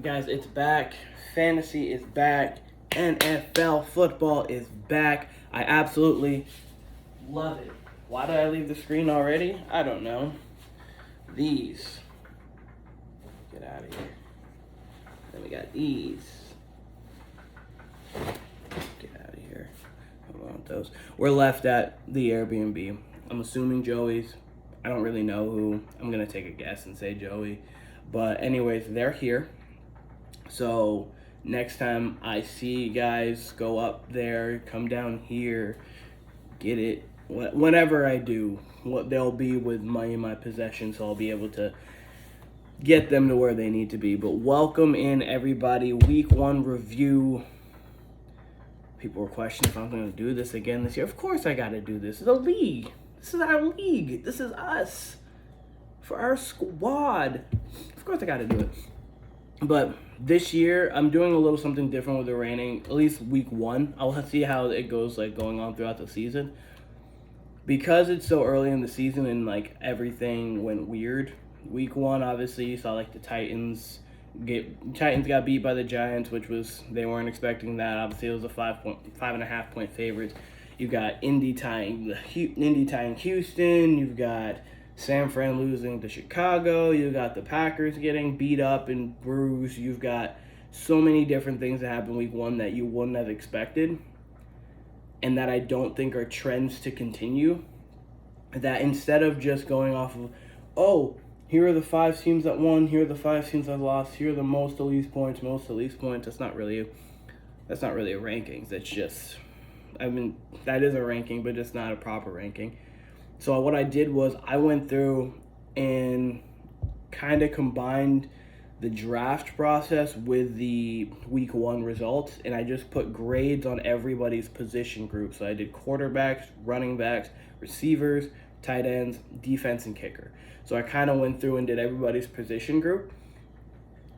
Guys, it's back. Fantasy is back. NFL football is back. I absolutely love it. Why did I leave the screen already? I don't know. These. Get out of here. Then we got these. Get out of here. I want those. We're left at the Airbnb. I'm assuming Joey's. I don't really know who. I'm going to take a guess and say Joey. But anyways, they're here. So next time I see you guys, go up there, come down here, get it. Whenever I do, what they'll be with money in my possession, so I'll be able to get them to where they need to be. But welcome in, everybody. Week 1 review. People were questioning if I'm going to do this again this year. Of course I got to do this. It's a league. This is our league. This is us. For our squad. Of course I got to do it. But this year, I'm doing a little something different with the rating, at least week 1. I'll see how it goes, like, going on throughout the season. Because it's so early in the season and, like, everything went weird. Week 1, obviously, you saw, like, the Titans got beat by the Giants, which was, they weren't expecting that. Obviously, it was a 5.5 point favorite. You've got Indy tying Houston. You've got San Fran losing to Chicago. You got the Packers getting beat up and bruised. You've got so many different things that happened week 1 that you wouldn't have expected and that I don't think are trends to continue. That instead of just going off of, oh, here are the 5 teams that won, here are the 5 teams that lost, here are the most to least points, that's not really a rankings. That's just, I mean, that is a ranking, but it's not a proper ranking. So what I did was I went through and kind of combined the draft process with the week 1 results, and I just put grades on everybody's position group. So I did quarterbacks, running backs, receivers, tight ends, defense, and kicker. So I kind of went through and did everybody's position group,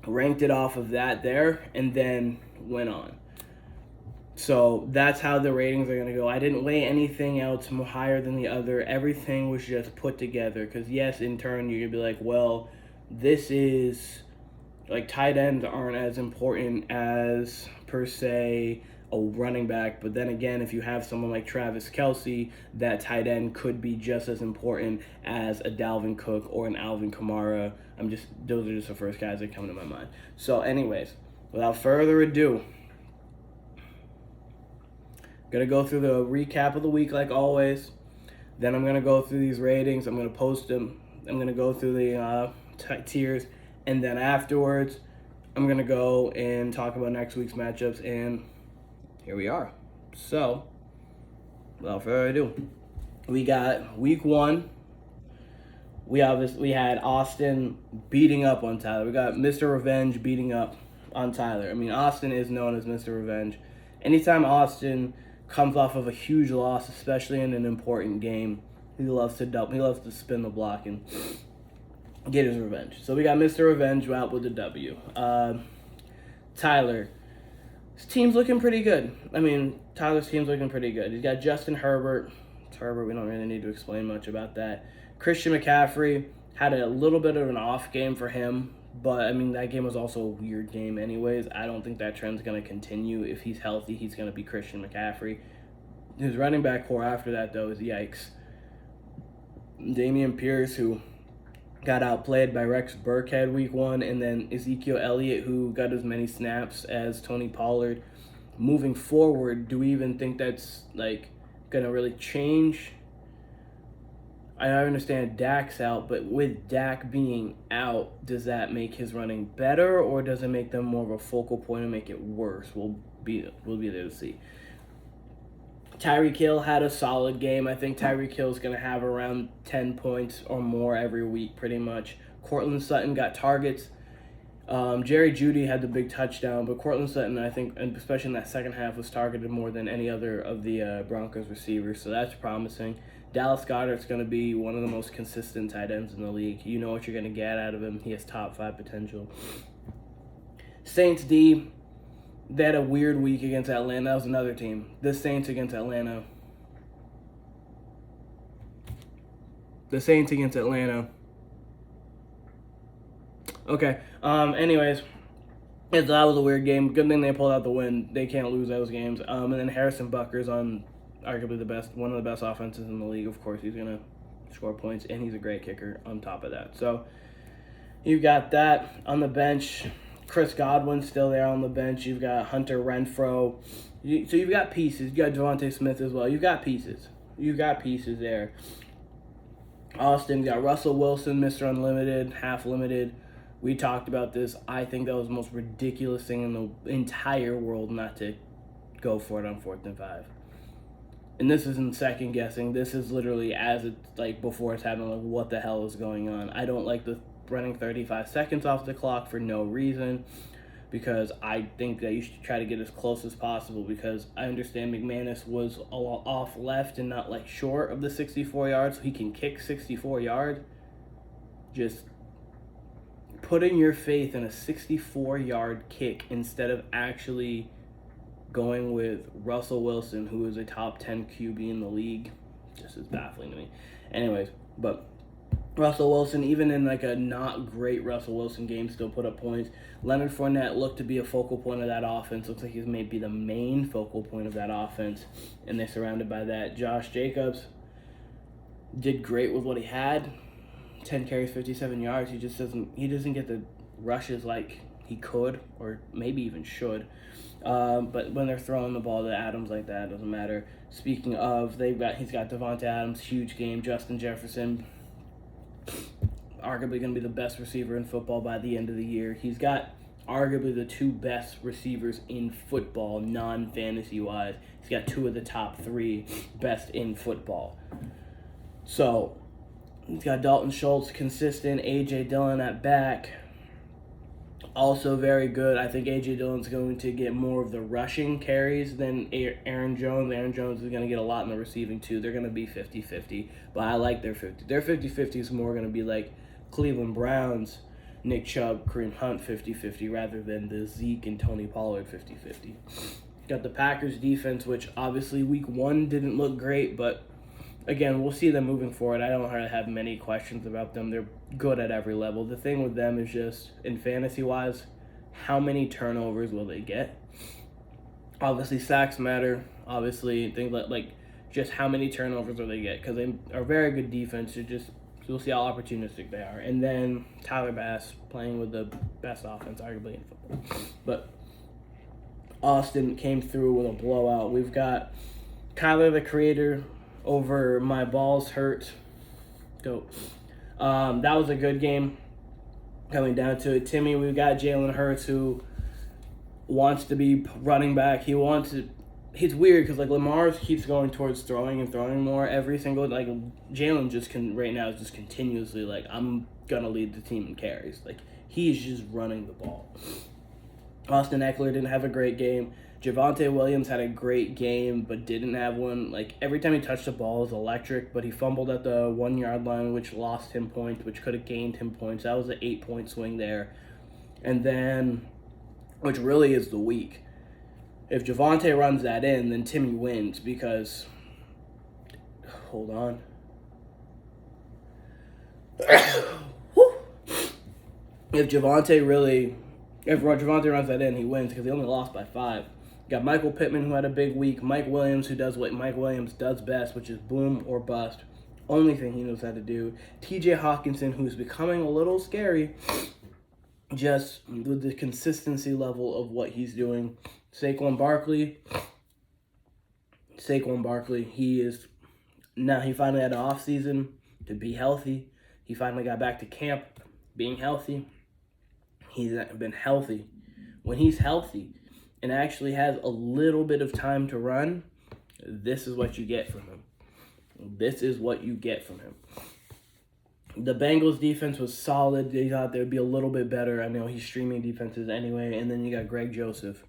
ranked it off of that there, and then went on. So that's how the ratings are going to go. I didn't weigh anything else higher than the other. Everything was just put together. Because, yes, in turn, you're going to be like, well, this is, like, tight ends aren't as important as, per se, a running back. But then again, if you have someone like Travis Kelce, that tight end could be just as important as a Dalvin Cook or an Alvin Kamara. Those are just the first guys that come to my mind. So, anyways, without further ado, going to go through the recap of the week like always. Then I'm going to go through these ratings. I'm going to post them. I'm going to go through the tiers. And then afterwards, I'm going to go and talk about next week's matchups. And here we are. So, without further ado, we got week 1. We had Austin beating up on Tyler. We got Mr. Revenge beating up on Tyler. I mean, Austin is known as Mr. Revenge. Anytime Austin comes off of a huge loss, especially in an important game, he loves to spin the block and get his revenge. So we got Mr. Revenge out with the W. Tyler, his team's looking pretty good. I mean, Tyler's team's looking pretty good. He's got Justin Herbert. It's Herbert, we don't really need to explain much about that. Christian McCaffrey had a little bit of an off game for him, but, I mean, that game was also a weird game anyways. I don't think that trend's going to continue. If he's healthy, he's going to be Christian McCaffrey. His running back core after that, though, is yikes. Dameon Pierce, who got outplayed by Rex Burkhead week 1, and then Ezekiel Elliott, who got as many snaps as Tony Pollard. Moving forward, do we even think that's, like, going to really change? I understand Dak's out, but with Dak being out, does that make his running better, or does it make them more of a focal point and make it worse? We'll be there to see. Tyreek Hill had a solid game. I think Tyreek Hill is going to have around 10 points or more every week, pretty much. Courtland Sutton got targets. Jerry Jeudy had the big touchdown, but Courtland Sutton, I think, and especially in that second half, was targeted more than any other of the Broncos receivers, so that's promising. Dallas Goedert's going to be one of the most consistent tight ends in the league. You know what you're going to get out of him. He has top 5 potential. Saints D, they had a weird week against Atlanta. That was another team. The Saints against Atlanta. Okay. Anyways, Yeah, that was a weird game. Good thing they pulled out the win. They can't lose those games. And then Harrison Butker's on arguably one of the best offenses in the league. Of course, he's gonna score points, and he's a great kicker on top of that. So you've got that on the bench. Chris Godwin's still there on the bench. You've got Hunter Renfrow. So you've got pieces. You got Devontae Smith as well. You've got pieces. You've got pieces there. Austin, got Russell Wilson, Mr. Unlimited, half limited. We talked about this. I think that was the most ridiculous thing in the entire world not to go for it on 4th and 5. And this isn't second guessing. This is literally as it's like before it's happening, like what the hell is going on. I don't like the running 35 seconds off the clock for no reason, because I think that you should try to get as close as possible, because I understand McManus was off left and not like short of the 64 yards, so he can kick 64 yards. Just putting your faith in a 64-yard kick instead of actually going with Russell Wilson, who is a top 10 QB in the league, just is baffling to me. Anyways, but Russell Wilson, even in like a not great Russell Wilson game, still put up points. Leonard Fournette looked to be a focal point of that offense. Looks like he's maybe the main focal point of that offense, and they're surrounded by that. Josh Jacobs did great with what he had. 10 carries, 57 yards. He doesn't get the rushes like he could or maybe even should. But when they're throwing the ball to Adams like that, it doesn't matter. Speaking of, he's got Devontae Adams, huge game. Justin Jefferson, arguably going to be the best receiver in football by the end of the year. He's got arguably the 2 best receivers in football, non-fantasy wise. He's got 2 of the top 3 best in football. So he's got Dalton Schultz, consistent. A.J. Dillon at back, also very good. I think A.J. Dillon's going to get more of the rushing carries than Aaron Jones. Aaron Jones is going to get a lot in the receiving too. They're going to be 50-50, but I like their 50. Their 50-50 is more going to be like Cleveland Browns, Nick Chubb, Kareem Hunt 50-50, rather than the Zeke and Tony Pollard 50-50. Got the Packers defense, which obviously week 1 didn't look great, but again, we'll see them moving forward. I don't really have many questions about them. They're good at every level. The thing with them is just, in fantasy-wise, how many turnovers will they get? Obviously, sacks matter. Obviously, things like just how many turnovers will they get? Because they are very good defense. You'll see how opportunistic they are. And then Tyler Bass playing with the best offense, arguably, in football. But Austin came through with a blowout. We've got Kyler, the Creator, over My Balls Hurt. Dope. That was a good game. Coming down to it, Timmy, we've got Jalen Hurts, who wants to be running back. He's weird because like Lamar keeps going towards throwing and throwing more every single, like Jalen just can right now is just continuously like, I'm gonna lead the team in carries. Like he's just running the ball. Austin Eckler didn't have a great game. Javonte Williams had a great game, but didn't have one. Like, every time he touched the ball, it was electric, but he fumbled at the 1-yard line, which lost him points, which could have gained him points. That was an 8-point swing there. And then, which really is the week. If Javonte runs that in, then Timmy wins because, hold on. If Javonte runs that in, he wins because he only lost by 5. Got Michael Pittman, who had a big week. Mike Williams, who does what Mike Williams does best, which is boom or bust. Only thing he knows how to do. T.J. Hawkinson, who's becoming a little scary, just with the consistency level of what he's doing. Saquon Barkley, he finally had an off season to be healthy. He finally got back to camp being healthy. He's been healthy. When he's healthy and actually has a little bit of time to run, this is what you get from him. The Bengals defense was solid. They thought they would be a little bit better. I know he's streaming defenses anyway. And then you got Greg Joseph,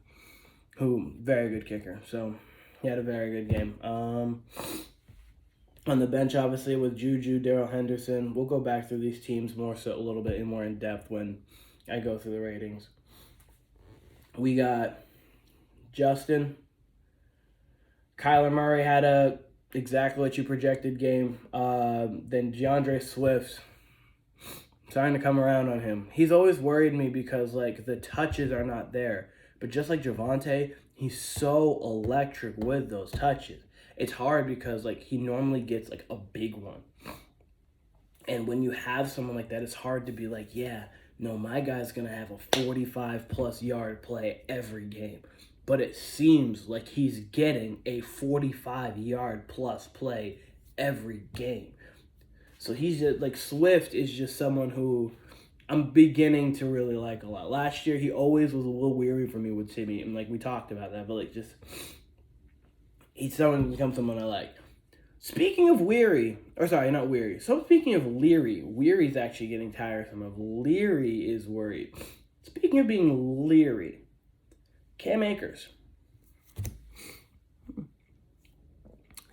who, very good kicker. So he had a very good game. On the bench, obviously, with Juju, Darrell Henderson. We'll go back through these teams a little bit more in depth when I go through the ratings. We got Justin. Kyler Murray had exactly what you projected game. Then DeAndre Swift Starting to come around on him. He's always worried me because, like, the touches are not there. But just like Javonte, he's so electric with those touches. It's hard because, like, he normally gets, like, a big one. And when you have someone like that, it's hard to be like, yeah, no, my guy's going to have a 45-plus yard play every game. But it seems like he's getting a 45-yard plus play every game. So he's just, like, Swift is just someone who I'm beginning to really like a lot. Last year, he always was a little weary for me with Timmy, and, like, we talked about that, but, like, just, he's someone who becomes someone I like. Speaking of weary, or sorry, not weary. So speaking of Leary, Weary's actually getting tiresome of. Leary is worried. Speaking of being leery, Cam Akers. How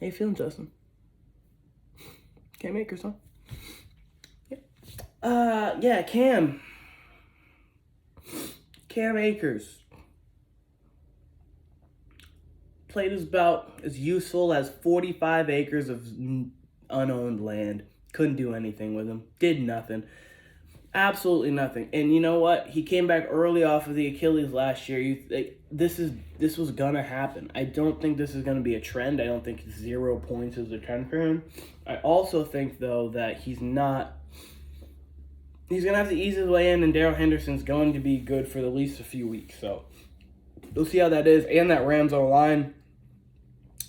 you feeling, Justin? Cam Akers, huh? Yeah, Cam Akers played about as useful as 45 acres of unowned land. Couldn't do anything with him. Did nothing. Absolutely nothing. And you know what? He came back early off of the Achilles last year. This was gonna happen. I don't think this is gonna be a trend. I don't think 0 points is a trend for him. I also think though that he's gonna have to ease his way in, and Darrell Henderson's going to be good for at least a few weeks. So we'll see how that is. And that Rams O-line.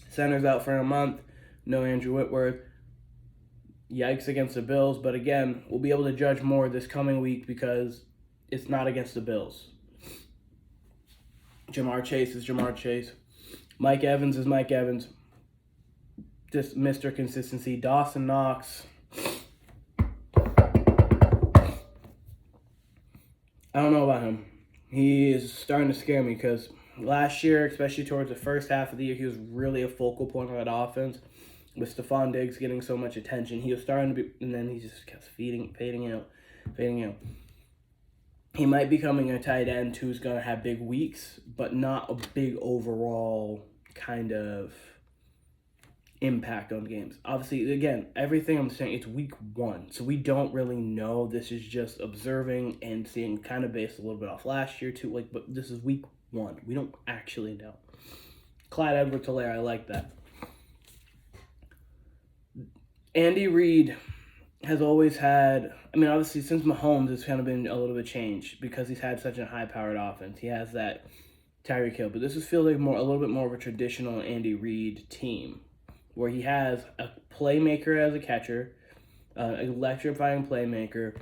Center's out for a month. No Andrew Whitworth. Yikes against the Bills. But again, we'll be able to judge more this coming week because it's not against the Bills. Jamar Chase is Jamar Chase. Mike Evans is Mike Evans. Just Mr. Consistency. Dawson Knox. I don't know about him. He is starting to scare me because last year, especially towards the first half of the year, he was really a focal point of that offense. With Stephon Diggs getting so much attention, he was starting to be, and then he just kept fading out. He might be becoming a tight end who's going to have big weeks, but not a big overall kind of impact on games. Obviously, again, everything I'm saying, it's week 1, so we don't really know. This is just observing and seeing, kind of based a little bit off last year too. Like, but this is week 1. We don't actually know. Clyde Edwards-Helaire, I like that. Andy Reid has always had, I mean, obviously since Mahomes, it's kind of been a little bit changed because he's had such a high-powered offense. He has that Tyreek Hill, but this feels like a little bit more of a traditional Andy Reid team, where he has a playmaker as a catcher, electrifying playmaker.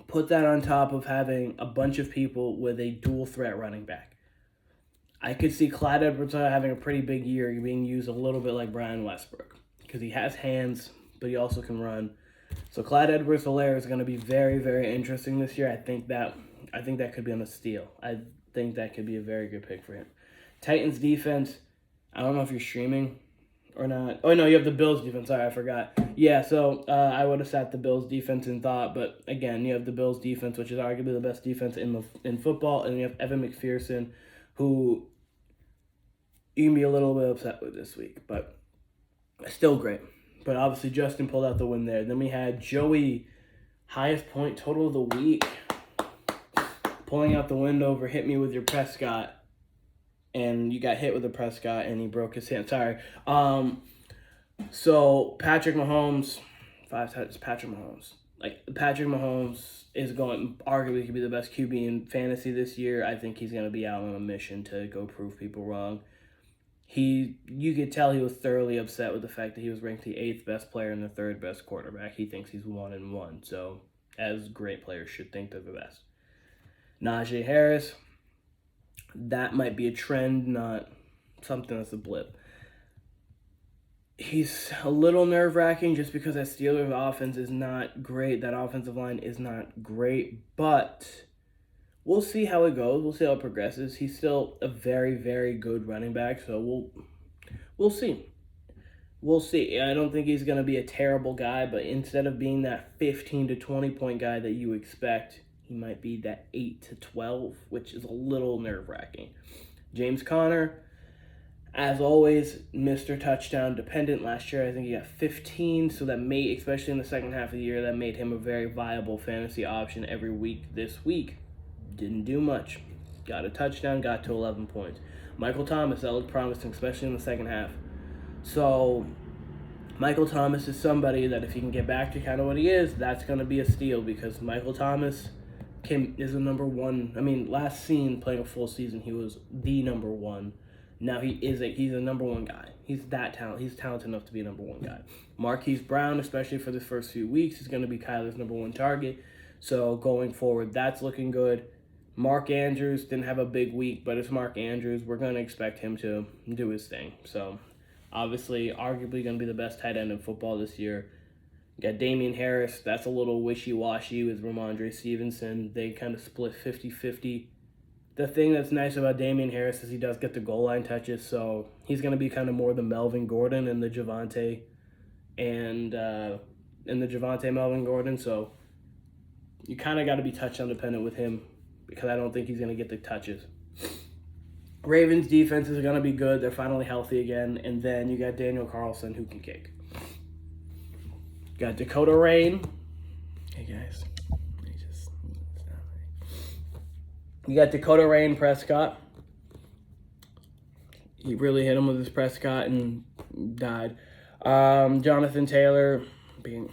Put that on top of having a bunch of people with a dual threat running back. I could see Clyde Edwards-Helaire having a pretty big year, being used a little bit like Brian Westbrook, because he has hands, but he also can run. So Clyde Edwards-Helaire is going to be very, very interesting this year. I think that could be on a steal. I think that could be a very good pick for him. Titans defense, I don't know if you're streaming or not. Oh, no, you have the Bills defense. Sorry, I forgot. Yeah, so I would have sat the Bills defense in thought, but again, you have the Bills defense, which is arguably the best defense in football, and you have Evan McPherson, who you can be a little bit upset with this week, but still great. But obviously, Justin pulled out the win there. Then we had Joey, highest point total of the week, pulling out the win over Hit Me With Your Prescott. And you got hit with a Prescott, and he broke his hand. Sorry. So Patrick Mahomes, 5 times Patrick Mahomes. Like, Patrick Mahomes is going, arguably could be the best QB in fantasy this year. I think he's going to be out on a mission to go prove people wrong. You could tell he was thoroughly upset with the fact that he was ranked the 8th best player and the 3rd best quarterback. He thinks he's 1-1. So, as great players should think they're the best. Najee Harris, that might be a trend, not something that's a blip. He's a little nerve-wracking just because that Steelers offense is not great. That offensive line is not great, but we'll see how it goes. We'll see how it progresses. He's still a very, very good running back, so we'll see. We'll see. I don't think he's going to be a terrible guy, but instead of being that 15 to 20 point guy that you expect, he might be that 8 to 12, which is a little nerve-wracking. James Conner, As always, Mr. Touchdown dependent. Last year, I think he got 15, so that made, especially in the second half of the year, that made him a very viable fantasy option every week. This week, didn't do much. Got a touchdown, got to 11 points. Michael Thomas, that looked promising, especially in the second half. So, Michael Thomas is somebody that if he can get back to kind of what he is, that's going to be a steal because Michael Thomas is the number one. I mean, last seen playing a full season, he was the number one. Now he's a number one guy. He's that talent. He's talented enough to be a number one guy. Marquise Brown, especially for the first few weeks, is going to be Kyler's number one target. So going forward, that's looking good. Mark Andrews didn't have a big week, but it's Mark Andrews. We're going to expect him to do his thing. So obviously, arguably going to be the best tight end in football this year. You got Damian Harris. That's a little wishy-washy with Ramondre Stevenson. They kind of split 50-50. The thing that's nice about Damian Harris is he does get the goal line touches, so he's going to be kind of more the Melvin Gordon and the Javonte Melvin Gordon. So you kind of got to be touchdown dependent with him because I don't think he's going to get the touches. Ravens defense is going to be good. They're finally healthy again. And then you got Daniel Carlson who can kick. Got Dakota Rain. Hey, guys. You got Dakota Rain Prescott. He really hit him with his Prescott and died. Jonathan Taylor being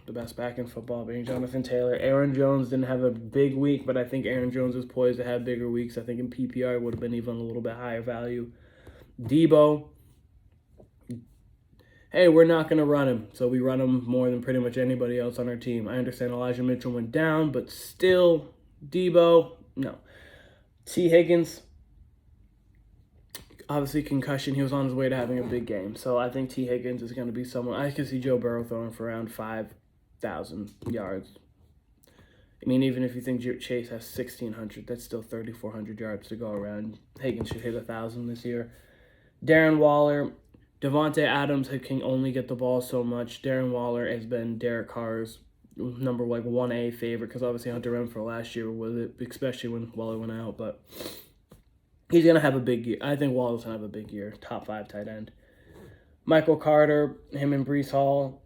the best back in football, being Jonathan Taylor. Aaron Jones didn't have a big week, but I think Aaron Jones is poised to have bigger weeks. I think in PPR it would have been even a little bit higher value. Debo. Hey, we're not going to run him, so we run him more than pretty much anybody else on our team. I understand Elijah Mitchell went down, but still, Debo, no. T. Higgins, obviously concussion. He was on his way to having a big game. So I think T. Higgins is going to be someone. I can see Joe Burrow throwing for around 5,000 yards. I mean, even if you think Chase has 1,600, that's still 3,400 yards to go around. Higgins should hit 1,000 this year. Darren Waller. Devontae Adams can only get the ball so much. Darren Waller has been Derek Carr's number 1A favorite because obviously Hunter Renfrow last year was it, especially when Waller went out. But he's going to have a big year. I think Waller's going to have a big year. Top 5 tight end. Michael Carter, him and Breece Hall.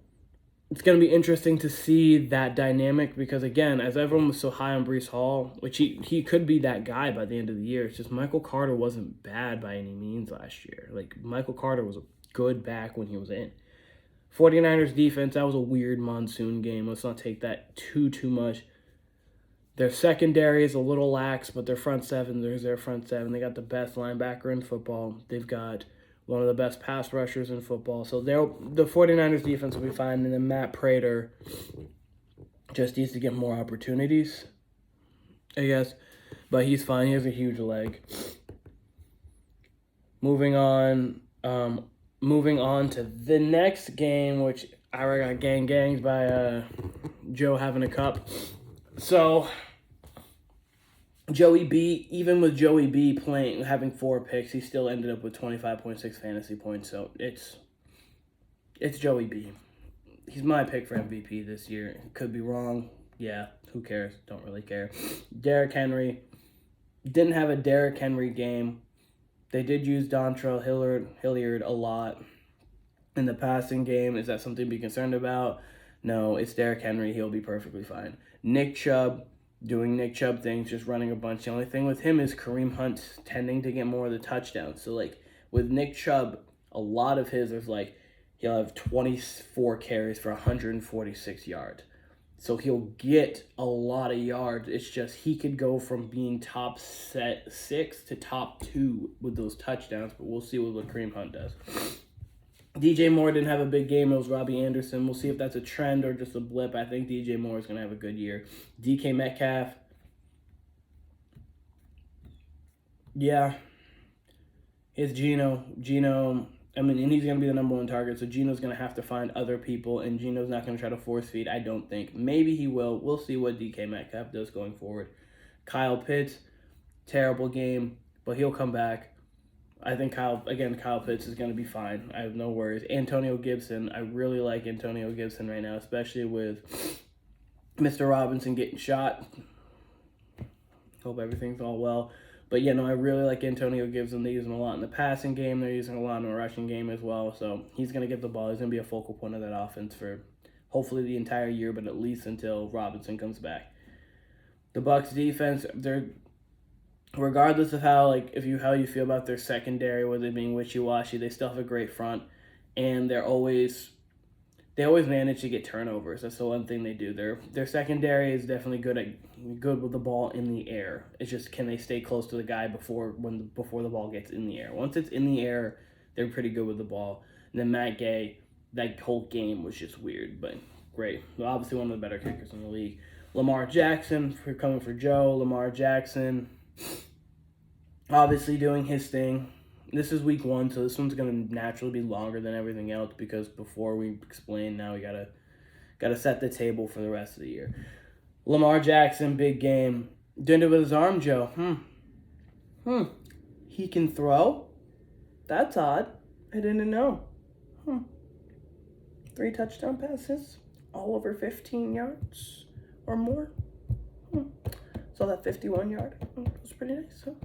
It's going to be interesting to see that dynamic because, again, as everyone was so high on Breece Hall, which he could be that guy by the end of the year, it's just Michael Carter wasn't bad by any means last year. Michael Carter was a good back when he was in. 49ers defense, that was a weird monsoon game. Let's not take that too much. Their secondary is a little lax, but their front seven, there's their front seven. They got the best linebacker in football. They've got one of the best pass rushers in football. So the 49ers defense will be fine. And then Matt Prater just needs to get more opportunities, I guess. But he's fine. He has a huge leg. Moving on to the next game, which I got gangs by Joe having a cup. So Joey B, even with Joey B having 4 picks, he still ended up with 25.6 fantasy points. So it's Joey B. He's my pick for MVP this year. Could be wrong. Yeah, who cares? Don't really care. Derrick Henry didn't have a Derrick Henry game. They did use Dontrell Hilliard a lot in the passing game. Is that something to be concerned about? No, it's Derrick Henry. He'll be perfectly fine. Nick Chubb doing Nick Chubb things, just running a bunch. The only thing with him is Kareem Hunt tending to get more of the touchdowns. So, with Nick Chubb, a lot of his is he'll have 24 carries for 146 yards. So he'll get a lot of yards. It's just he could go from being top 6 to top 2 with those touchdowns, but we'll see what Kareem Hunt does. DJ Moore didn't have a big game. It was Robbie Anderson. We'll see if that's a trend or just a blip. I think DJ Moore is going to have a good year. DK Metcalf. Yeah. It's Geno. And he's going to be the number 1 target, so Geno's going to have to find other people, and Geno's not going to try to force feed, I don't think. Maybe he will. We'll see what DK Metcalf does going forward. Kyle Pitts, terrible game, but he'll come back. I think Kyle Pitts is going to be fine. I have no worries. Antonio Gibson, I really like Antonio Gibson right now, especially with Mr. Robinson getting shot. Hope everything's all well. But, you know, I really like Antonio Gibson. They use him a lot in the passing game. They're using a lot in the rushing game as well. So he's going to get the ball. He's going to be a focal point of that offense for hopefully the entire year, but at least until Robinson comes back. The Bucs defense, they're regardless of how you feel about their secondary, whether it being wishy-washy, they still have a great front, and they always manage to get turnovers. That's the one thing they do. Their secondary is definitely good with the ball in the air. It's just, can they stay close to the guy before the ball gets in the air? Once it's in the air, they're pretty good with the ball. And then Matt Gay, that whole game was just weird, but great. Well, obviously one of the better kickers in the league. Lamar Jackson, coming for Joe. Lamar Jackson, obviously doing his thing. This is week 1, so this one's going to naturally be longer than everything else because before we explain, now we gotta set the table for the rest of the year. Lamar Jackson, big game. Doing it with his arm, Joe. He can throw? That's odd. I didn't know. 3 touchdown passes, all over 15 yards or more. Saw that 51-yard. It was pretty nice. So,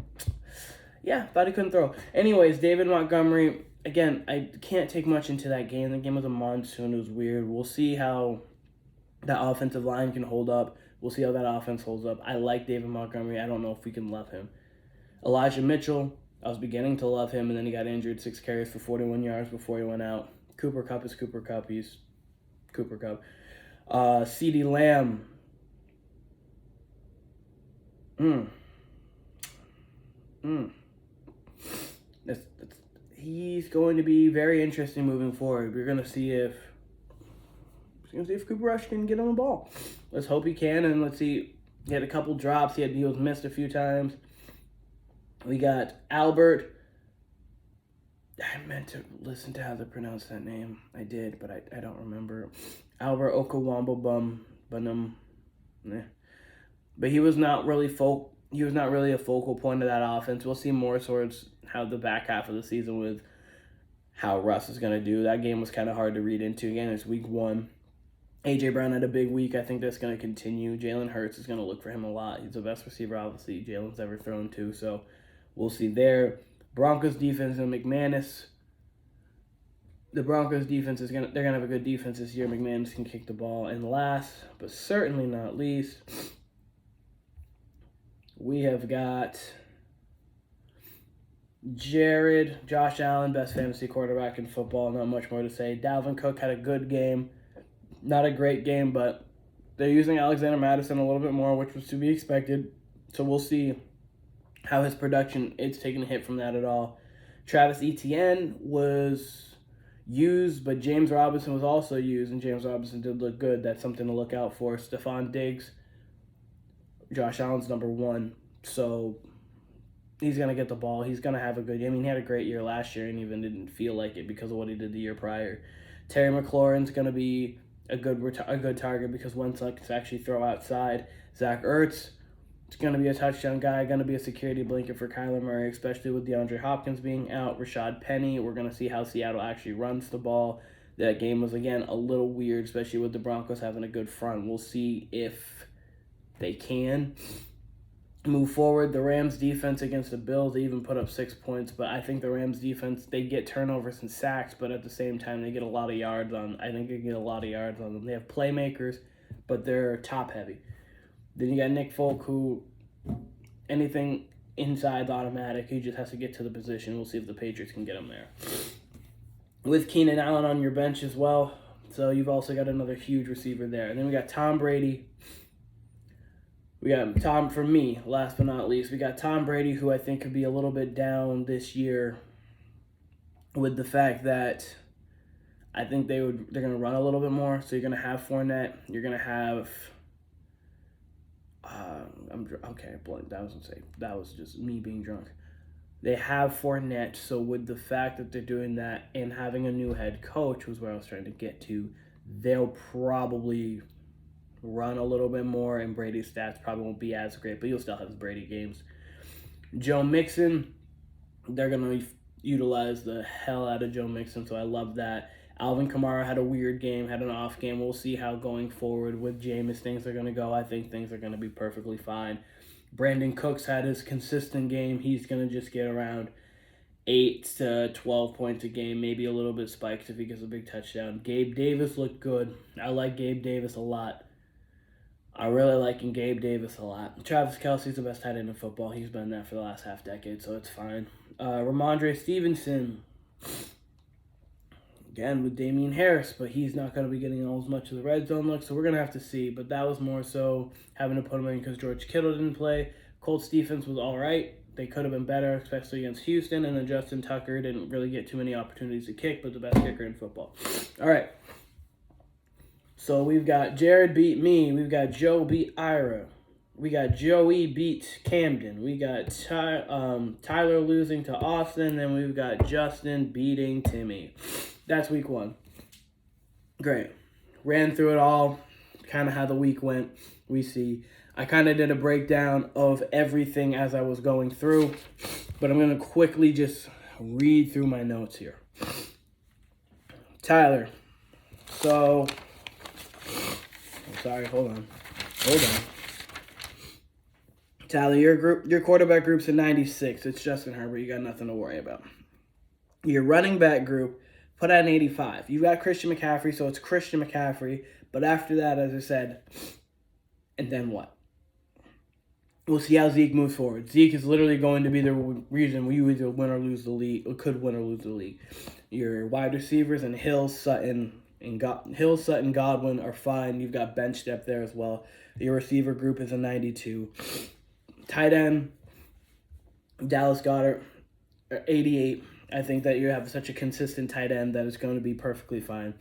yeah, thought he couldn't throw. Anyways, David Montgomery, again, I can't take much into that game. The game was a monsoon. It was weird. We'll see how that offensive line can hold up. We'll see how that offense holds up. I like David Montgomery. I don't know if we can love him. Elijah Mitchell, I was beginning to love him, and then he got injured. 6 carries for 41 yards before he went out. Cooper Kupp is Cooper Kupp. He's Cooper Kupp. CeeDee Lamb. He's going to be very interesting moving forward. We're going to see if Cooper Rush can get on the ball. Let's hope he can, and let's see. He had a couple drops. He was missed a few times. We got Albert. I meant to listen to how to pronounce that name. I did, but I don't remember. Albert Okwuegbunam. But he was not really a focal point of that offense. We'll see more towards how the back half of the season with how Russ is going to do. That game was kind of hard to read into. Again, it's week 1. A.J. Brown had a big week. I think that's going to continue. Jalen Hurts is going to look for him a lot. He's the best receiver, obviously, Jalen's ever thrown to. So we'll see there. Broncos defense and McManus. The Broncos defense they're going to have a good defense this year. McManus can kick the ball. And last, but certainly not least, we have got Josh Allen, best fantasy quarterback in football. Not much more to say. Dalvin Cook had a good game. Not a great game, but they're using Alexander Mattison a little bit more, which was to be expected. So we'll see how his production, it's taking a hit from that at all. Travis Etienne was used, but James Robinson was also used, and James Robinson did look good. That's something to look out for. Stephon Diggs, Josh Allen's number 1, so he's going to get the ball. He's going to have a good game. I mean, he had a great year last year and even didn't feel like it because of what he did the year prior. Terry McLaurin's going to be a good target because Wentz likes to actually throw outside. Zach Ertz is going to be a touchdown guy, going to be a security blanket for Kyler Murray, especially with DeAndre Hopkins being out. Rashad Penny, we're going to see how Seattle actually runs the ball. That game was, again, a little weird, especially with the Broncos having a good front. We'll see if they can move forward. The Rams defense against the Bills, they even put up 6 points, but I think the Rams defense, they get turnovers and sacks, but at the same time, they get a lot of yards on. I think they get a lot of yards on them. They have playmakers, but they're top heavy. Then you got Nick Folk, who anything inside's automatic. He just has to get to the position. We'll see if the Patriots can get him there. With Keenan Allen on your bench as well, so you've also got another huge receiver there. And then we got Tom Brady. We got Tom, for me, last but not least, we got Tom Brady, who I think could be a little bit down this year with the fact that I think they're going to run a little bit more. So you're going to have Fournette. You're going to have that was just me being drunk. They have Fournette, so with the fact that they're doing that and having a new head coach, was where I was trying to get to, they'll probably run a little bit more, and Brady's stats probably won't be as great, but you'll still have his Brady games. Joe Mixon, they're going to utilize the hell out of Joe Mixon, so I love that. Alvin Kamara had a weird game, had an off game. We'll see how going forward with Jameis things are going to go. I think things are going to be perfectly fine. Brandon Cooks had his consistent game. He's going to just get around 8 to 12 points a game, maybe a little bit spiked if he gets a big touchdown. Gabe Davis looked good. I like Gabe Davis a lot. I really like Gabe Davis a lot. Travis Kelce's the best tight end in football. He's been that for the last half decade, so it's fine. Ramondre Stevenson, again with Damian Harris, but he's not going to be getting all as much of the red zone look, so we're going to have to see. But that was more so having to put him in because George Kittle didn't play. Colts defense was all right. They could have been better, especially against Houston, and then Justin Tucker didn't really get too many opportunities to kick, but the best kicker in football. All right. So we've got Jared beat me. We've got Joe beat Ira. We got Joey beat Camden. We got Tyler losing to Austin. Then we've got Justin beating Timmy. That's week 1. Great. Ran through it all. Kind of how the week went. We see. I kind of did a breakdown of everything as I was going through. But I'm going to quickly just read through my notes here. Tyler. So... Sorry, hold on. Tyler, your quarterback group's a 96. It's Justin Herbert. You got nothing to worry about. Your running back group put out an 85. You got Christian McCaffrey, so it's Christian McCaffrey. But after that, as I said, and then what? We'll see how Zeke moves forward. Zeke is literally going to be the reason we either win or lose the league, or could win or lose the league. Your wide receivers and Hill, Sutton, Godwin are fine. You've got bench depth there as well. Your receiver group is a 92. Tight end, Dallas Goedert, 88. I think that you have such a consistent tight end that it's going to be perfectly fine.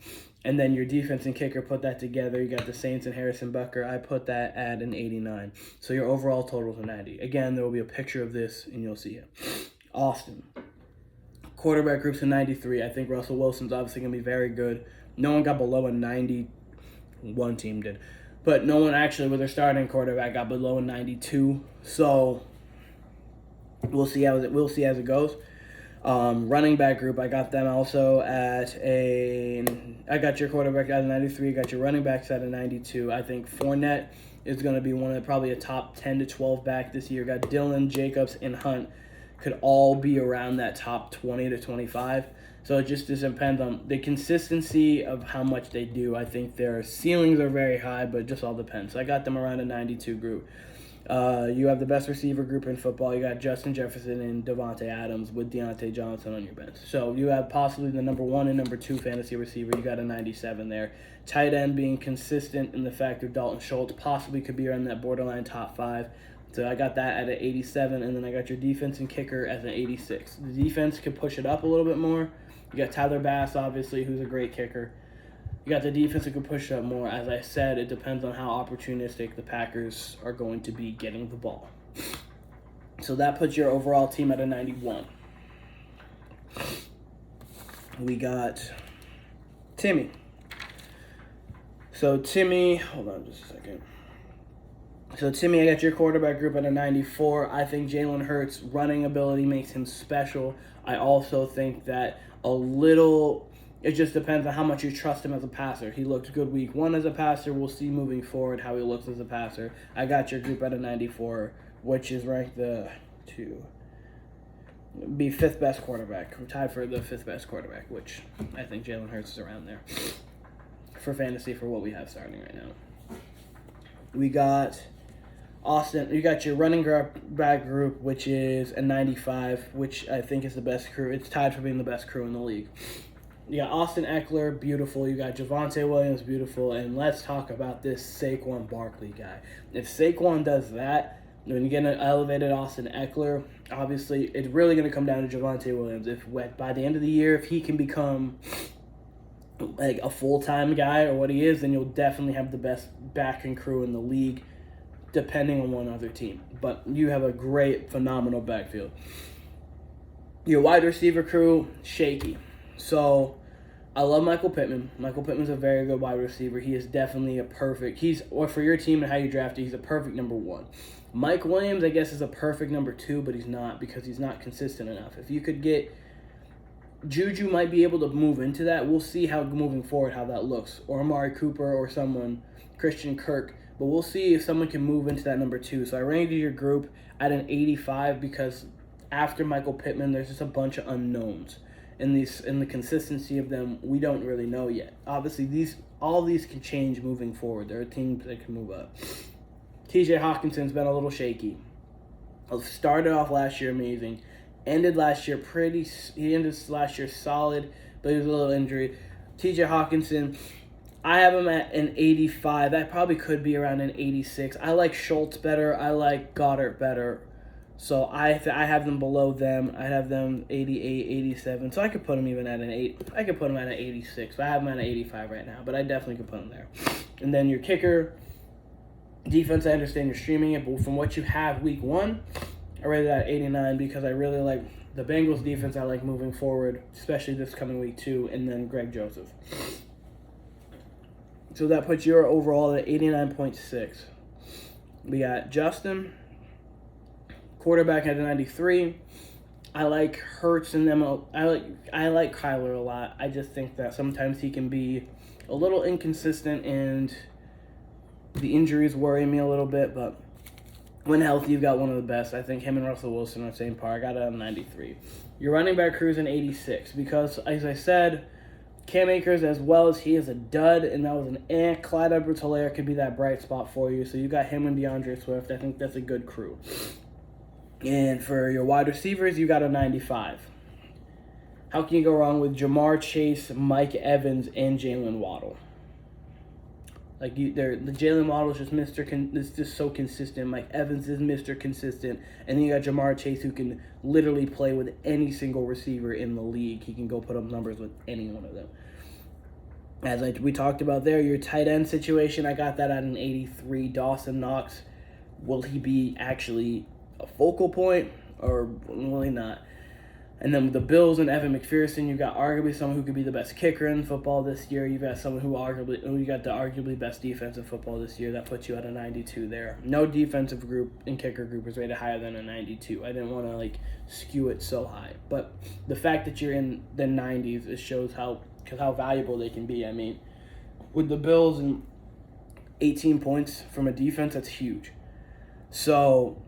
And then your defense and kicker, put that together. You got the Saints and Harrison Butker. I put that at an 89. So your overall total is a 90. Again, there will be a picture of this, and you'll see it. Austin. Quarterback group's a 93. I think Russell Wilson's obviously going to be very good. No one got below a 90. One team did. But no one actually, with their starting quarterback, got below a 92. So we'll see as it goes. Running back group, I got them also at I got your quarterback at a 93. I got your running backs at a 92. I think Fournette is going to be probably a top 10 to 12 back this year. Got Dillon, Jacobs, and Hunt could all be around that top 20 to 25. So it just depends on the consistency of how much they do. I think their ceilings are very high, but it just all depends. So I got them around a 92 group. You have the best receiver group in football. You got Justin Jefferson and Devontae Adams with Deontay Johnson on your bench. So you have possibly the number 1 and number 2 fantasy receiver. You got a 97 there. Tight end being consistent in the fact that Dalton Schultz possibly could be around that borderline top 5. So I got that at an 87, and then I got your defense and kicker as an 86. The defense could push it up a little bit more. You got Tyler Bass, obviously, who's a great kicker. You got the defense that could push it up more. As I said, it depends on how opportunistic the Packers are going to be getting the ball. So that puts your overall team at a 91. We got Timmy. So Timmy, hold on just a second. So Timmy, I got your quarterback group at a 94. I think Jalen Hurts' running ability makes him special. I also think that it just depends on how much you trust him as a passer. He looked good week 1 as a passer. We'll see moving forward how he looks as a passer. I got your group at a 94, which is ranked be 5th best quarterback. We're tied for the 5th best quarterback, which I think Jalen Hurts is around there for fantasy for what we have starting right now. We got Austin, you got your running back group, which is a 95, which I think is the best crew. It's tied for being the best crew in the league. You got Austin Eckler, beautiful. You got Javonte Williams, beautiful. And let's talk about this Saquon Barkley guy. If Saquon does that, when you get an elevated Austin Eckler, obviously it's really going to come down to Javonte Williams. If by the end of the year, if he can become like a full-time guy or what he is, then you'll definitely have the best back and crew in the league, depending on one other team. But you have a great, phenomenal backfield. Your wide receiver crew, shaky. So, I love Michael Pittman. Michael Pittman's a very good wide receiver. He is definitely or for your team and how you draft it, he's a perfect number 1. Mike Williams, I guess, is a perfect number 2, but he's not because he's not consistent enough. If you could get Juju might be able to move into that. We'll see how moving forward how that looks. Or Amari Cooper or someone, Christian Kirk. But we'll see if someone can move into that number 2. So I ranked your group at an 85 because after Michael Pittman, there's just a bunch of unknowns. In the consistency of them, we don't really know yet. Obviously, all these can change moving forward. There are teams that can move up. TJ Hawkinson's been a little shaky. Started off last year amazing. Ended last year solid, but he was a little injury. TJ Hawkinson, I have him at an 85. That probably could be around an 86. I like Schultz better. I like Goddard better. So I have them below them. I have them 88, 87. So I could put them even at an 8. I could put them at an 86. But I have them at an 85 right now. But I definitely could put them there. And then your kicker, defense, I understand you're streaming it. But from what you have week 1, I rated that 89 because I really like the Bengals defense. I like moving forward, especially this coming week 2. And then Greg Joseph. So that puts your overall at 89.6. We got Justin, quarterback at a 93. I like Hurts and them. I like Kyler a lot. I just think that sometimes he can be a little inconsistent, and the injuries worry me a little bit. But when healthy, you've got one of the best. I think him and Russell Wilson are the same par. I got it at a 93. Your running back crew's an 86 because, as I said, Cam Akers, as well as he is a dud, and that was an Clyde Edwards-Helaire could be that bright spot for you. So you got him and DeAndre Swift. I think that's a good crew. And for your wide receivers, you got a 95. How can you go wrong with Jamar Chase, Mike Evans, and Jalen Waddle? The Jalen Waddle is just is just so consistent. Mike Evans is Mr. Consistent, and then you got Jamar Chase, who can literally play with any single receiver in the league. He can go put up numbers with any one of them. As we talked about there, your tight end situation, I got that at an 83. Dawson Knox, will he be actually a focal point, or will he not? And then with the Bills and Evan McPherson, you got arguably someone who could be the best kicker in football this year. You got someone who you got the arguably best defense in football this year. That puts you at a 92 there. No defensive group and kicker group is rated higher than a 92. I didn't want to skew it so high, but the fact that you're in the 90s, it shows how valuable they can be. I mean, with the Bills and 18 points from a defense, that's huge. So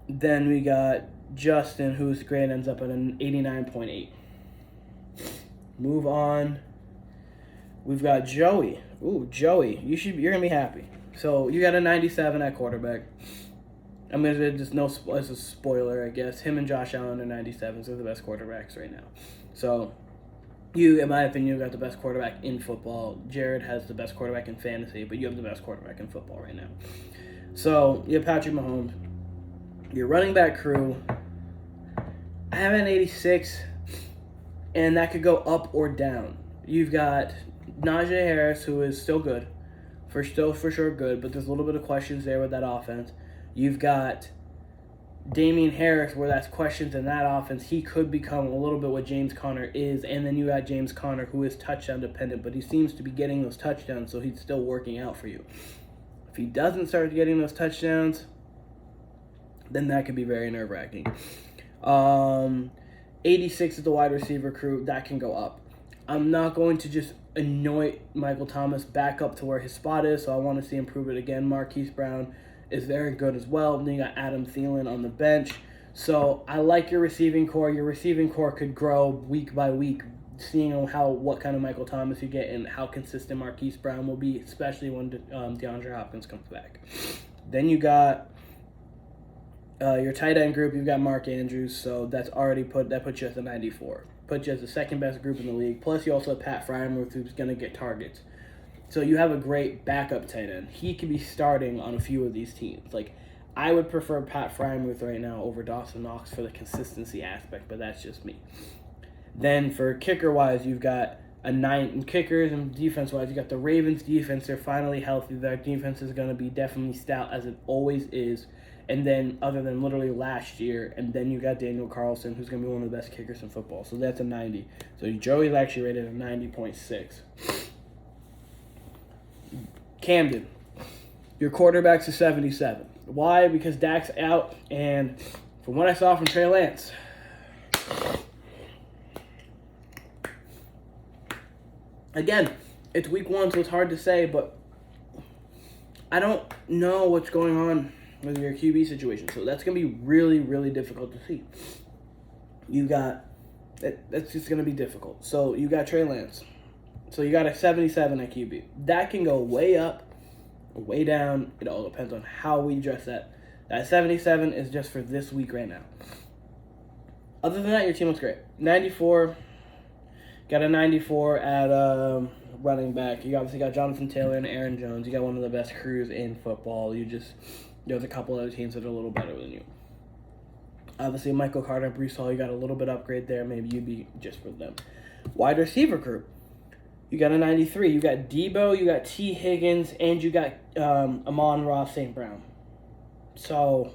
then we got Justin, whose grade ends up at an 89.8. Move on. We've got Joey. Ooh, Joey, you're gonna be happy. So you got a 97 at quarterback. I'm gonna just as a spoiler, I guess. Him and Josh Allen are 97s. They're the best quarterbacks right now. So you, in my opinion, you got the best quarterback in football. Jared has the best quarterback in fantasy, but you have the best quarterback in football right now. So you have Patrick Mahomes. Your running back crew, I have an 86, and that could go up or down. You've got Najee Harris, who is still good, for sure good, but there's a little bit of questions there with that offense. You've got Damian Harris, where that's questions in that offense. He could become a little bit what James Conner is, and then you got James Conner, who is touchdown dependent, but he seems to be getting those touchdowns, so he's still working out for you. If he doesn't start getting those touchdowns, then that could be very nerve-wracking. 86 is the wide receiver crew. That can go up. I'm not going to just anoint Michael Thomas back up to where his spot is, so I want to see him prove it again. Marquise Brown is very good as well. Then you got Adam Thielen on the bench. So I like your receiving core. Your receiving core could grow week by week, seeing what kind of Michael Thomas you get and how consistent Marquise Brown will be, especially when DeAndre Hopkins comes back. Then you got your tight end group. You've got Mark Andrews, so that puts you at the 94. Puts you as the second best group in the league. Plus, you also have Pat Freiermuth, who's going to get targets. So you have a great backup tight end. He could be starting on a few of these teams. I would prefer Pat Freiermuth right now over Dawson Knox for the consistency aspect, but that's just me. Then for kicker-wise, you've got a 9 in kickers, and defense-wise, you got the Ravens defense. They're finally healthy. Their defense is going to be definitely stout, as it always is. And then, other than literally last year, and then you got Daniel Carlson, who's going to be one of the best kickers in football. So that's a 90. So Joey's actually rated a 90.6. Camden, your quarterback's a 77. Why? Because Dak's out, and from what I saw from Trey Lance, again, it's week 1, so it's hard to say, but I don't know what's going on with your QB situation, so that's going to be really, really difficult to see. That's just going to be difficult. So you got Trey Lance. So you got a 77 at QB. That can go way up, way down. It all depends on how we address that. That 77 is just for this week right now. Other than that, your team looks great. 94. Got a 94 at running back. You obviously got Jonathan Taylor and Aaron Jones. You got one of the best crews in football. There's a couple other teams that are a little better than you. Obviously, Michael Carter and Breece Hall, you got a little bit upgrade there. Maybe you'd be just for them. Wide receiver crew. You got a 93. You got Debo, you got T. Higgins, and you got Amon-Ra St. Brown. So,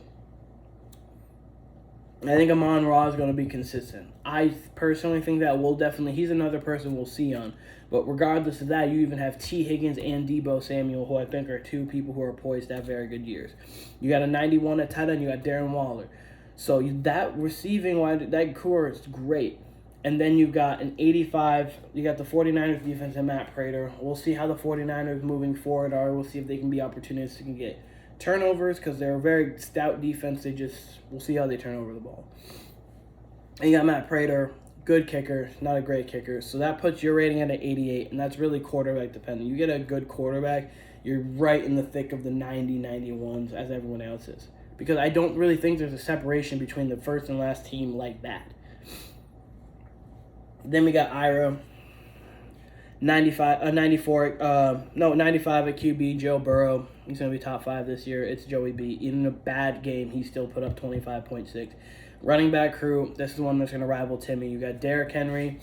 I think Amon-Ra is going to be consistent. I personally think that he's another person we'll see on. But regardless of that, you even have T. Higgins and Debo Samuel, who I think are two people who are poised to have very good years. You got a 91 at tight end, you got Darren Waller. So that receiving line, that core is great. And then you've got an 85. You got the 49ers defense and Matt Prater. We'll see how the 49ers moving forward are. We'll see if they can be opportunistic and get turnovers because they're a very stout defense. We'll see how they turn over the ball. And you got Matt Prater, good kicker, not a great kicker. So that puts your rating at an 88, and that's really quarterback dependent. You get a good quarterback, you're right in the thick of the 90, 91s as everyone else is. Because I don't really think there's a separation between the first and last team like that. Then we got Ira, 95 at QB, Joe Burrow. He's going to be top 5 this year. It's Joey B. Even in a bad game, he still put up 25.6. Running back crew, this is one that's going to rival Timmy. You got Derrick Henry.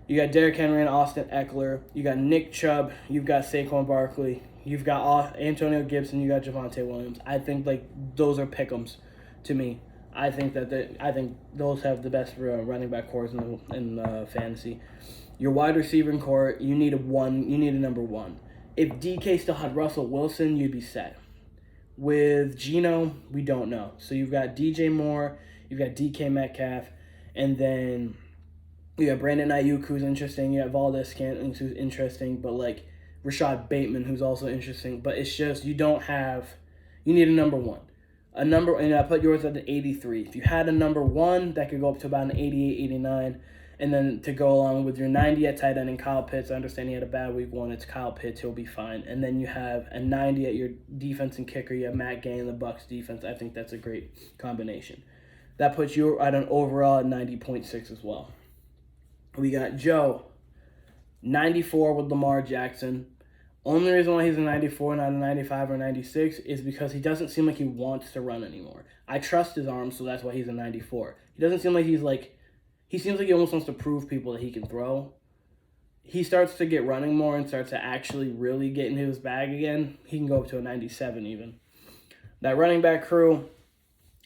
You got Derrick Henry and Austin Eckler. You got Nick Chubb. You've got Saquon Barkley. You've got Antonio Gibson. You got Javonte Williams. I think those are pick'ems to me. I think those have the best running back cores in fantasy. Your wide receiving core, you need a number 1. If DK still had Russell Wilson, you'd be set. With Geno, we don't know. So you've got DJ Moore, you've got DK Metcalf, and then you got Brandon Ayuk, who's interesting. You have Valdez Scantling, who's interesting, but Rashad Bateman, who's also interesting. But it's just you need a number 1. And I put yours at an 83. If you had a number 1, that could go up to about an 88, 89. And then to go along with your 90 at tight end and Kyle Pitts, I understand he had a bad week 1. It's Kyle Pitts. He'll be fine. And then you have a 90 at your defense and kicker. You have Matt Gay in the Bucs defense. I think that's a great combination. That puts you at an overall at 90.6 as well. We got Joe, 94 with Lamar Jackson. Only reason why he's a 94, not a 95 or 96, is because he doesn't seem like he wants to run anymore. I trust his arm, so that's why he's a 94. He doesn't seem like he seems like he almost wants to prove people that he can throw. He starts to get running more and starts to actually really get into his bag again. He can go up to a 97 even. That running back crew,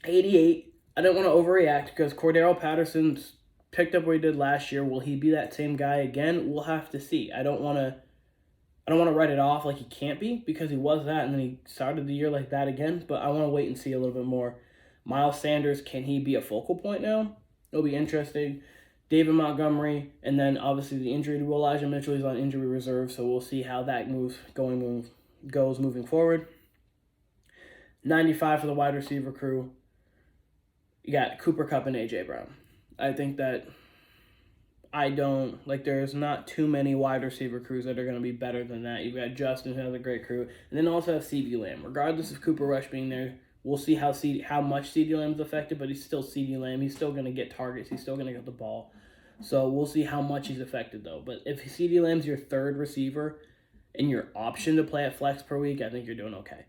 88. I didn't want to overreact because Cordero Patterson's picked up what he did last year. Will he be that same guy again? We'll have to see. I don't want to write it off like he can't be because he was that and then he started the year like that again. But I want to wait and see a little bit more. Miles Sanders, can he be a focal point now? It'll be interesting. David Montgomery, and then obviously the injury to Elijah Mitchell. He's on injury reserve, so we'll see how that goes moving forward. 95 for the wide receiver crew. You got Cooper Kupp and A.J. Brown. I think that there's not too many wide receiver crews that are going to be better than that. You've got Justin, who has a great crew, and then also have CeeDee Lamb. Regardless of Cooper Rush being there, we'll see how much CeeDee Lamb's affected, but he's still CeeDee Lamb. He's still going to get targets. He's still going to get the ball. So we'll see how much he's affected, though. But if CeeDee Lamb's your third receiver and your option to play at flex per week, I think you're doing okay.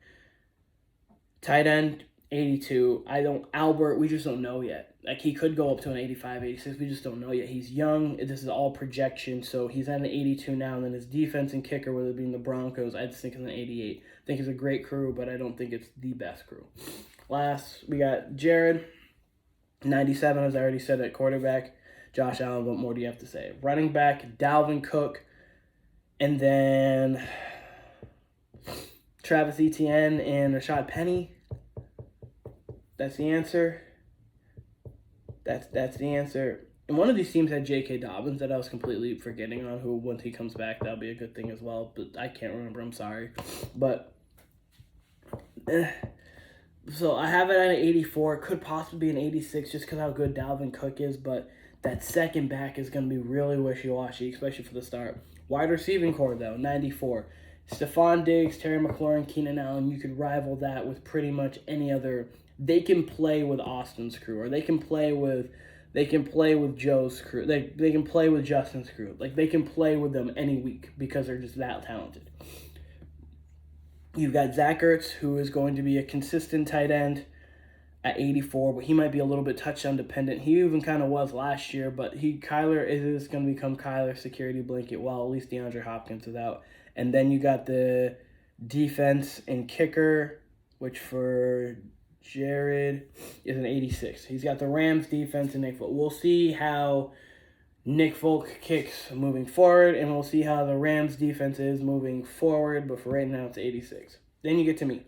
Tight end, 82. Albert, we just don't know yet. He could go up to an 85, 86. We just don't know yet. He's young. This is all projection. So he's at an 82 now. And then his defense and kicker, whether it being the Broncos, I just think it's an 88. I think it's a great crew, but I don't think it's the best crew. Last, we got Jared, 97, as I already said, at quarterback. Josh Allen, what more do you have to say? Running back, Dalvin Cook. And then Travis Etienne and Rashad Penny. That's the answer. That's the answer. And one of these teams had J.K. Dobbins that I was completely forgetting on, who once he comes back, that'll be a good thing as well. But I can't remember. I'm sorry. But So I have it at an 84. Could possibly be an 86 just because how good Dalvin Cook is, but that second back is going to be really wishy-washy, especially for the start. Wide receiving core, though, 94. Stephon Diggs, Terry McLaurin, Keenan Allen, you could rival that with pretty much any other. They can play with Austin's crew, or they can play with Joe's crew. They can play with Justin's crew. Like, they can play with them any week because they're just that talented. You've got Zach Ertz, who is going to be a consistent tight end at 84, but he might be a little bit touchdown dependent. He even kind of was last year, but Kyler is going to become Kyler's security blanket while at least DeAndre Hopkins is out. And then you got the defense and kicker, which for Jared is an 86. He's got the Rams defense and Nick Folk. We'll see how Nick Folk kicks moving forward, and we'll see how the Rams defense is moving forward, but for right now, it's 86. Then you get to me.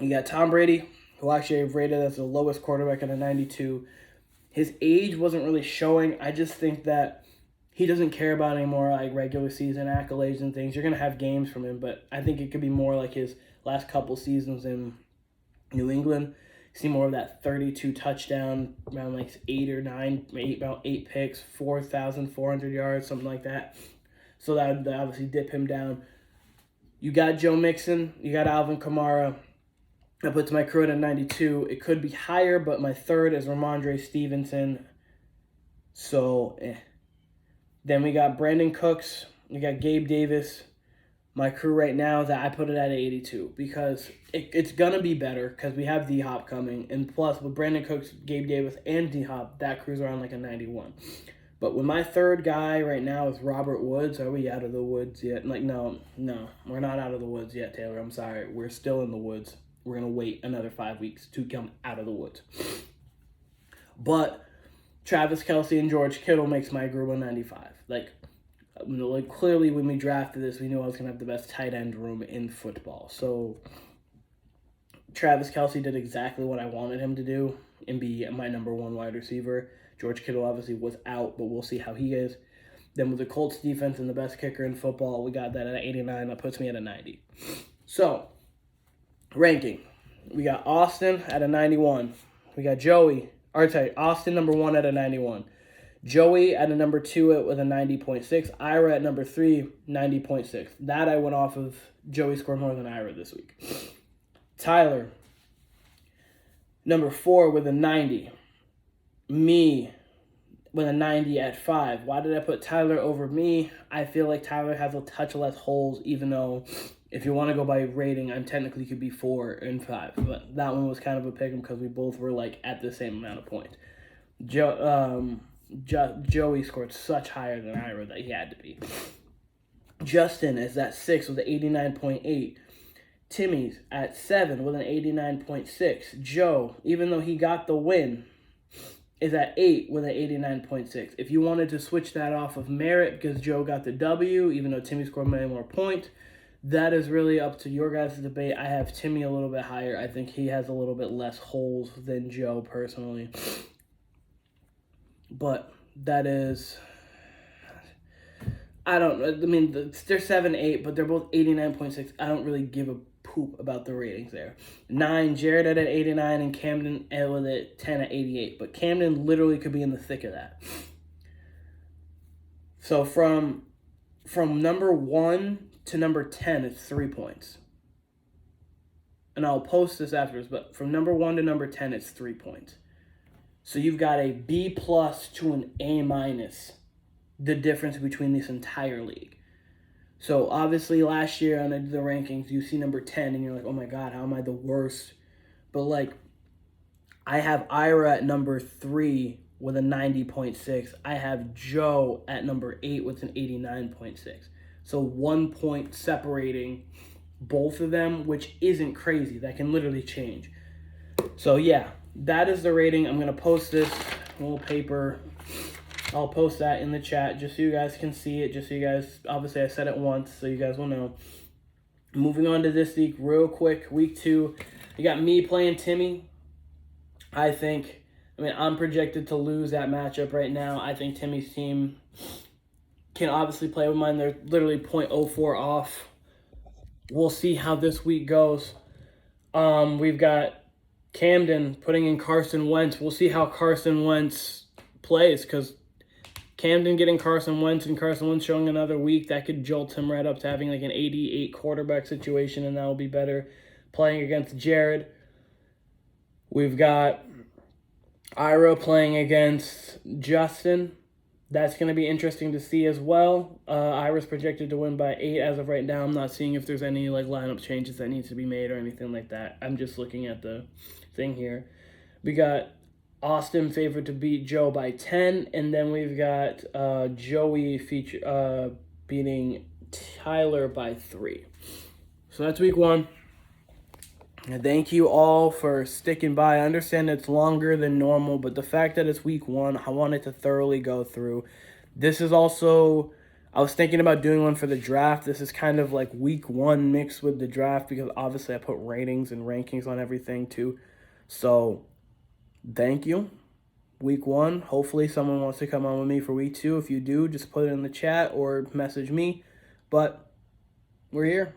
You got Tom Brady, who actually I've rated as the lowest quarterback at a 92. His age wasn't really showing. I just think that he doesn't care about any more like regular season accolades and things. You're going to have games from him, but I think it could be more like his last couple seasons in New England. See more of that 32 touchdown, around like 8 picks, 4,400 yards, something like that. So that would obviously dip him down. You got Joe Mixon, you got Alvin Kamara. I put my crew at a 92. It could be higher, but my third is Ramondre Stevenson. So, Then we got Brandon Cooks. We got Gabe Davis. My crew right now is that I put it at 82 because it's going to be better because we have D-Hop coming. And plus, with Brandon Cooks, Gabe Davis, and D-Hop, that crew's around like a 91. But with my third guy right now is Robert Woods. Are we out of the woods yet? Like, no, we're not out of the woods yet, Taylor. I'm sorry. We're still in the woods. We're going to wait another 5 weeks to come out of the woods. But Travis Kelce and George Kittle makes my group a 95. Like clearly when we drafted this, we knew I was going to have the best tight end room in football. So Travis Kelce did exactly what I wanted him to do and be my number one wide receiver. George Kittle obviously was out, but we'll see how he is. Then with the Colts defense and the best kicker in football, we got that at 89. That puts me at a 90. So, ranking. We got Austin at a 91. We got Austin number 1 at a 91. Joey at a number 2 with a 90.6. Ira at number 3, 90.6. That I went off of Joey scored more than Ira this week. Tyler, number 4 with a 90. Me with a 90 at 5. Why did I put Tyler over me? I feel like Tyler has a touch less holes, even though if you want to go by rating, I'm technically could be 4 and 5. But that one was kind of a pick 'em because we both were like at the same amount of points. Joey scored such higher than Ira that he had to be. Justin is at 6 with an 89.8. Timmy's at 7 with an 89.6. Joe, even though he got the win, is at 8 with an 89.6. If you wanted to switch that off of merit because Joe got the W, even though Timmy scored many more points, that is really up to your guys' debate. I have Timmy a little bit higher. I think he has a little bit less holes than Joe personally. But that is, they're 7, 8, but they're both 89.6. I don't really give a poop about the ratings there. 9, Jared at 89, and Camden with a 10 at 88. But Camden literally could be in the thick of that. So from number 1 to number 10, it's 3 points. And I'll post this afterwards, but from number 1 to number 10, it's 3 points. So you've got a B+ to an A-, the difference between this entire league. So obviously last year on the rankings, you see number 10 and you're like, oh my God, how am I the worst? But like, I have Ira at number 3 with a 90.6. I have Joe at number 8 with an 89.6. So 1 point separating both of them, which isn't crazy. That can literally change. So yeah, that is the rating. I'm going to post this little paper. I'll post that in the chat just so you guys can see it. Just so you guys, obviously I said it once, so you guys will know. Moving on to this week real quick. Week 2, you got me playing Timmy. I'm projected to lose that matchup right now. I think Timmy's team can obviously play with mine. They're literally 0.04 off. We'll see how this week goes. We've got Camden putting in Carson Wentz. We'll see how Carson Wentz plays, because Camden getting Carson Wentz and Carson Wentz showing another week, that could jolt him right up to having like an 88 quarterback situation, and that will be better. Playing against Jared. We've got Ira playing against Justin. That's going to be interesting to see as well. Ira's projected to win by 8 as of right now. I'm not seeing if there's any like lineup changes that need to be made or anything like that. I'm just looking at the thing here. We got Austin favored to beat Joe by 10, and then we've got Joey beating Tyler by 3. So that's week 1. And thank you all for sticking by. I understand it's longer than normal, but the fact that it's week 1, I wanted to thoroughly go through. This is also, I was thinking about doing one for the draft. This is kind of like week 1 mixed with the draft, because obviously I put ratings and rankings on everything too. So thank you. Week 1. Hopefully someone wants to come on with me for week 2. If you do, just put it in the chat or message me. But we're here.